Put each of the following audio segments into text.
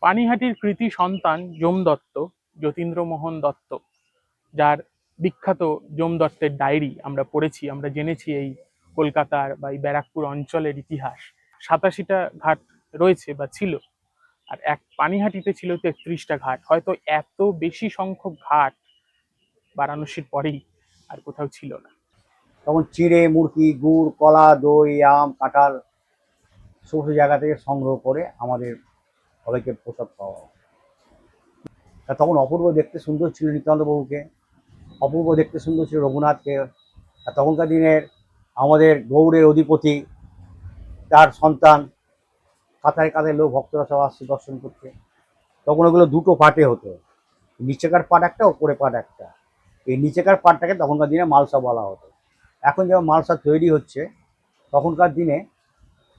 পানিহাটির কৃতি সন্তান যম দত্ত, যতীন্দ্রমোহন দত্ত, যার বিখ্যাত যম দত্তের ডায়েরি আমরা পড়েছি, আমরা জেনেছি এই কলকাতার বা এই ব্যারাকপুর অঞ্চলের ইতিহাস। 87টা ঘাট রয়েছে বা ছিল, আর এক পানিহাটিতে ছিল 33টা ঘাট। হয়তো এত বেশি সংখ্যক ঘাট বারাণসীর পরেই আর কোথাও ছিল না। তখন চিড়ে, মুরকি, গুড়, কলা, দই, আম, কাঁঠাল সমস্ত জায়গা থেকে সংগ্রহ করে আমাদের সবাইকে প্রসাদ পাওয়া। তখন অপূর্ব দেখতে সুন্দর ছিল নিত্যানন্দ বাবুকে, অপূর্ব দেখতে সুন্দর ছিল রঘুনাথকে। আর তখনকার দিনের আমাদের গৌড়ের অধিপতি, তার সন্তান, কাতারে কাতারে লোক ভক্তরা সব আসছে দর্শন করতে। তখন ওগুলো দুটো পার্টে হতো, নিচেকার পার্ট একটা, ওপরে পার্ট একটা। এই নিচেকার পার্টটাকে তখনকার দিনে মালসা বলা হতো। এখন যেমন মালসা তৈরি হচ্ছে, তখনকার দিনে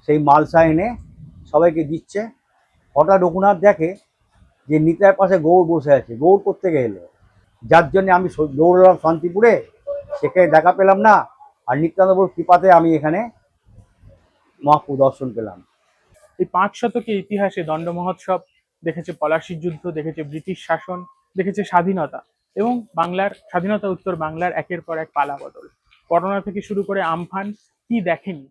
সেই মালসা এনে সবাইকে দিচ্ছে। হঠাৎ রঘুনাথ দেখে যে নিতাইয়ের পাশে গৌড় বসে আছে। গৌড় কোত্থেকে এলো? যার জন্য আমি দৌড়লাম শান্তিপুরে, সেখানে দেখা পেলাম না, আর নিত্যানন্দবাবুর কৃপাতে আমি এখানে মহাপ্রভু দর্শন পেলাম। এই 5 শতকের ইতিহাসে দণ্ড মহোৎসব দেখেছে পলাশির যুদ্ধ, দেখেছে ব্রিটিশ শাসন, দেখেছে স্বাধীনতা, এবং বাংলার স্বাধীনতা উত্তর বাংলার একের পর এক পালাবদল। করোনা থেকে শুরু করে আমফান, কি দেখেনি।